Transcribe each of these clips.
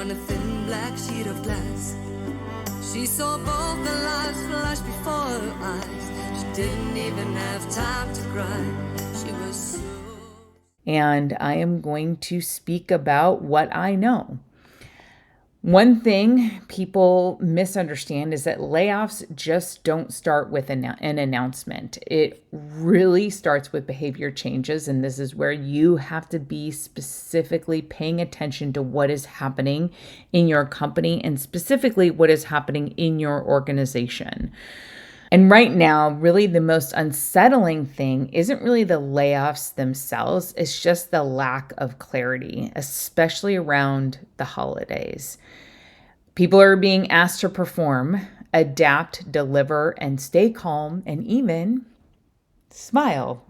On a thin black sheet of glass, she saw both the lives flash before her eyes. She didn't even have time to cry. She was so... And I am going to speak about what I know. One thing people misunderstand is that layoffs just don't start with an announcement. It really starts with behavior changes, and this is where you have to be specifically paying attention to what is happening in your company and specifically what is happening in your organization. And right now, really the most unsettling thing isn't really the layoffs themselves, it's just the lack of clarity, especially around the holidays. People are being asked to perform, adapt, deliver, and stay calm, and even smile.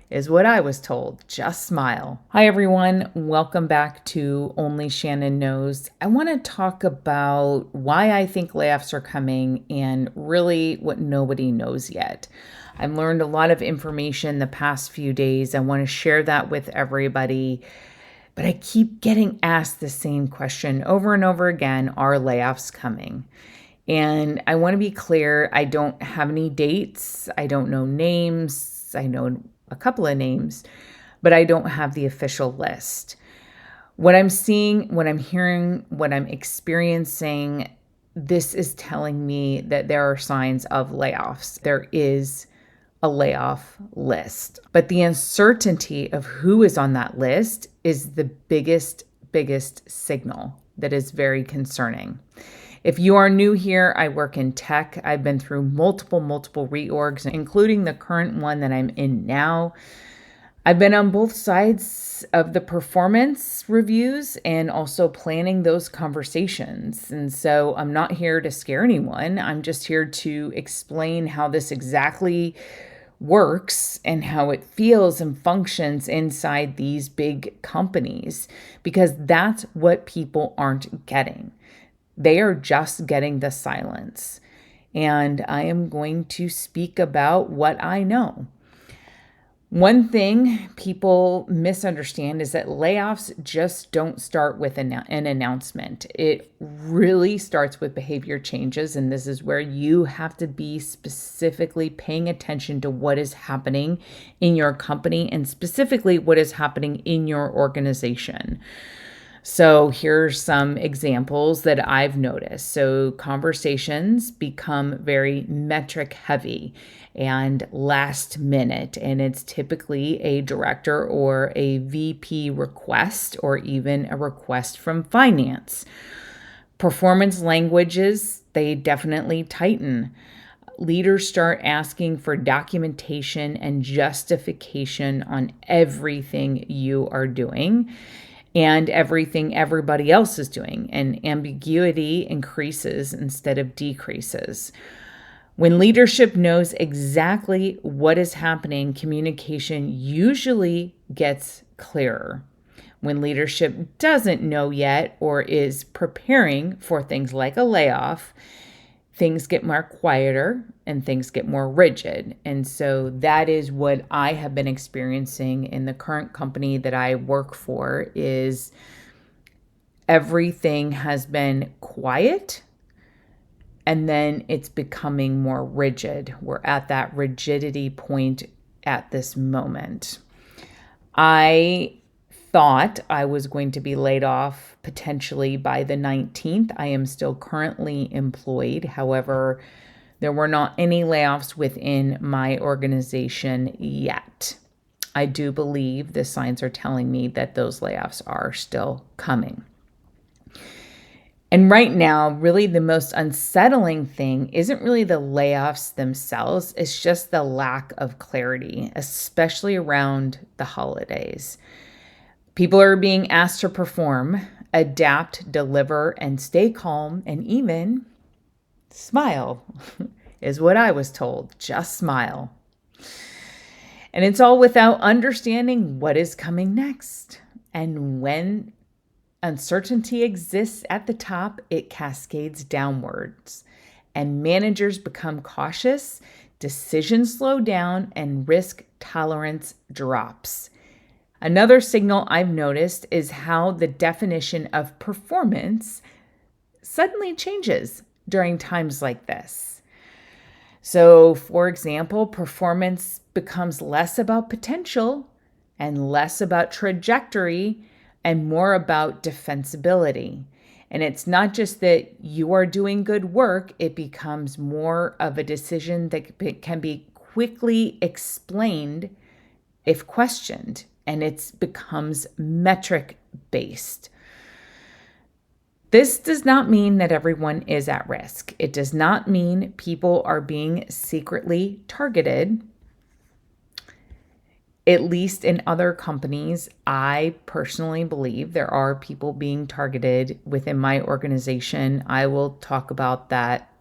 Is what I was told. Just smile. Hi, everyone. Welcome back to Only Shannon Knows. I want to talk about why I think layoffs are coming and really what nobody knows yet. I've learned a lot of information the past few days. I want to share that with everybody. But I keep getting asked the same question over and over again. Are layoffs coming? And I want to be clear, I don't have any dates. I don't know names. I know a couple of names, but I don't have the official list. What I'm seeing, what I'm hearing, what I'm experiencing, this is telling me that there are signs of layoffs. There is a layoff list, but the uncertainty of who is on that list is the biggest signal that is very concerning. If you are new here, I work in tech. I've been through multiple reorgs, including the current one that I'm in now. I've been on both sides of the performance reviews and also planning those conversations. And so I'm not here to scare anyone. I'm just here to explain how this exactly works and how it feels and functions inside these big companies, because that's what people aren't getting. They are just getting the silence. And I am going to speak about what I know. One thing people misunderstand is that layoffs just don't start with an announcement. It really starts with behavior changes, and this is where you have to be specifically paying attention to what is happening in your company and specifically what is happening in your organization. So here's some examples that I've noticed. So conversations become very metric heavy and last minute, and it's typically a director or a VP request or even a request from finance. Performance languages, they definitely tighten. Leaders start asking for documentation and justification on everything you are doing and everything everybody else is doing, and ambiguity increases instead of decreases. When leadership knows exactly what is happening, communication usually gets clearer. When leadership doesn't know yet or is preparing for things like a layoff, things get more quieter and things get more rigid. And so that is what I have been experiencing in the current company that I work for. Is everything has been quiet and then it's becoming more rigid. We're at that rigidity point at this moment. I thought I was going to be laid off potentially by the 19th. I am still currently employed. However, there were not any layoffs within my organization yet. I do believe the signs are telling me that those layoffs are still coming. And right now, really the most unsettling thing isn't really the layoffs themselves, it's just the lack of clarity, especially around the holidays. People are being asked to perform, adapt, deliver, and stay calm, and even smile, is what I was told. Just smile. And it's all without understanding what is coming next. And when uncertainty exists at the top, it cascades downwards. And managers become cautious, decisions slow down, and risk tolerance drops. Another signal I've noticed is how the definition of performance suddenly changes during times like this. So, for example, performance becomes less about potential and less about trajectory and more about defensibility. And it's not just that you are doing good work, it becomes more of a decision that can be quickly explained if questioned, and it becomes metric based. This does not mean that everyone is at risk. It does not mean people are being secretly targeted. At least in other companies, I personally believe there are people being targeted within my organization. I will talk about that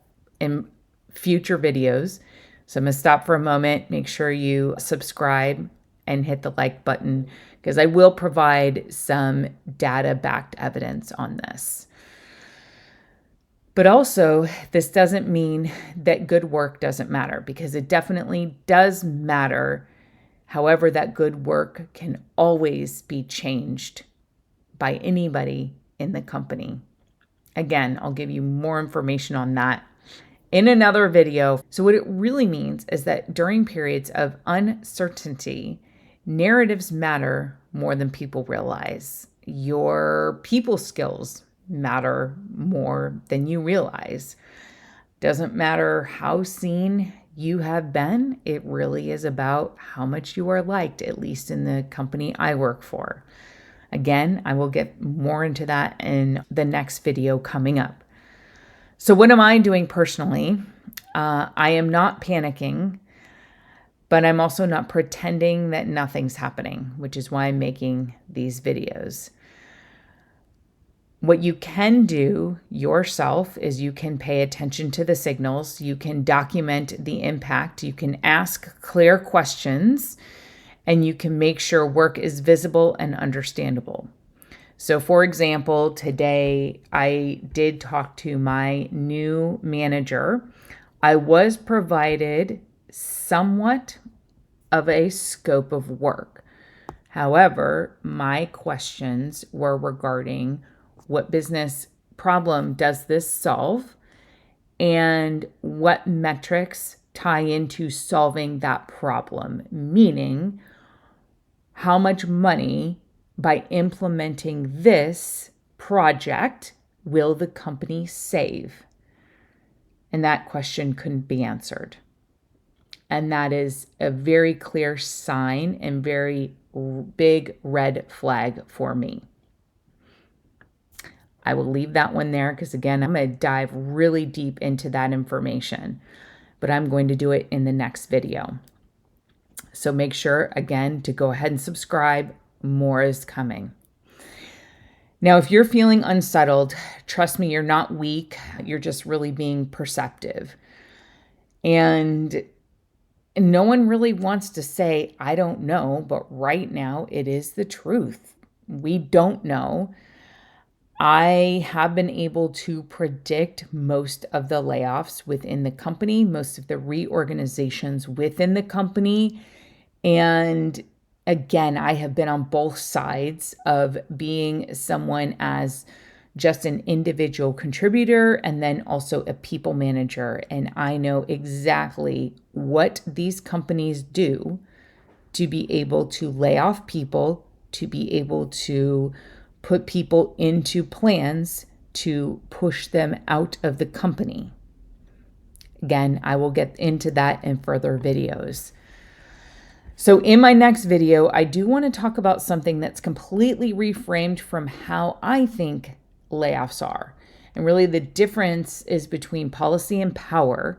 in future videos. So I'm going to stop for a moment, make sure you subscribe and hit the like button, because I will provide some data-backed evidence on this. But also, this doesn't mean that good work doesn't matter, because it definitely does matter. However, that good work can always be changed by anybody in the company. Again, I'll give you more information on that in another video. So what it really means is that during periods of uncertainty, narratives matter more than people realize. Your people skills matter more than you realize. Doesn't matter how seen you have been, it really is about how much you are liked, at least in the company I work for. Again, I will get more into that in the next video coming up. So what am I doing personally? I am not panicking, but I'm also not pretending that nothing's happening, which is why I'm making these videos. What you can do yourself is you can pay attention to the signals, you can document the impact, you can ask clear questions, and you can make sure work is visible and understandable. So for example, today I did talk to my new manager. I was provided somewhat of a scope of work. However, my questions were regarding what business problem does this solve and what metrics tie into solving that problem, meaning how much money by implementing this project will the company save? And that question couldn't be answered. And that is a very clear sign and very big red flag for me. I will leave that one there because, again, I'm going to dive really deep into that information, but I'm going to do it in the next video. So make sure, again, to go ahead and subscribe. More is coming. Now, if you're feeling unsettled, trust me, you're not weak. You're just really being perceptive. And no one really wants to say, I don't know, but right now it is the truth. We don't know. I have been able to predict most of the layoffs within the company, most of the reorganizations within the company. And again, I have been on both sides of being someone as just an individual contributor and then also a people manager. And I know exactly what these companies do to be able to lay off people, to be able to put people into plans to push them out of the company. Again, I will get into that in further videos. So in my next video, I do want to talk about something that's completely reframed from how I think layoffs are. And really the difference is between policy and power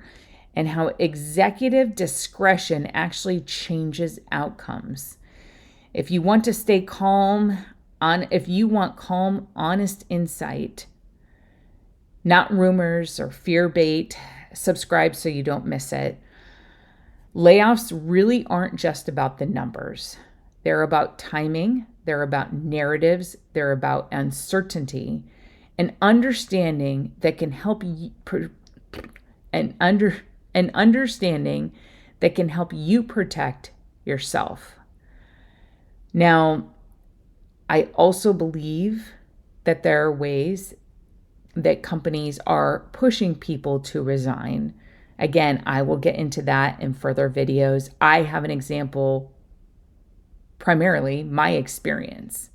and how executive discretion actually changes outcomes. If you want to stay calm, if you want calm, honest insight, not rumors or fear bait, subscribe so you don't miss it. Layoffs really aren't just about the numbers. They're about timing, they're about narratives, they're about uncertainty, and understanding that can help you understanding that can help you protect yourself. Now, I also believe that there are ways that companies are pushing people to resign. Again, I will get into that in further videos. I have an example, primarily my experience,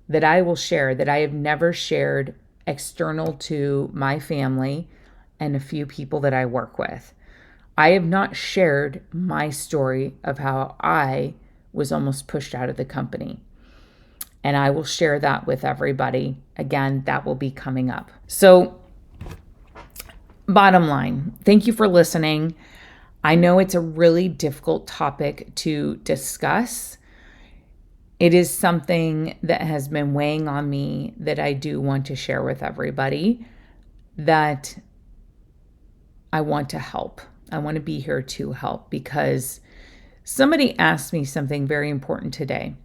that I will share that I have never shared external to my family and a few people that I work with. I have not shared my story of how I was almost pushed out of the company. And I will share that with everybody. Again, that will be coming up. So, bottom line, thank you for listening. I know it's a really difficult topic to discuss. It is something that has been weighing on me that I do want to share with everybody, that I want to help. I want to be here to help, because somebody asked me something very important today.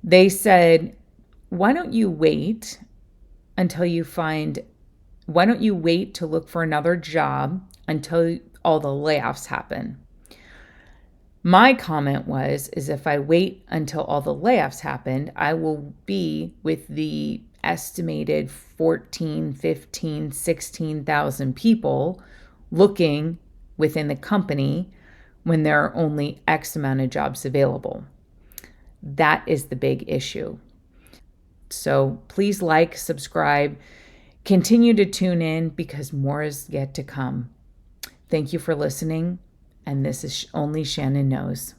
They said, why don't you wait to look for another job until all the layoffs happen? My comment is if I wait until all the layoffs happened, I will be with the estimated 14, 15, 16,000 people looking within the company when there are only X amount of jobs available. That is the big issue. So please like, subscribe, continue to tune in, because more is yet to come. Thank you for listening, and this is Only Shannon Knows.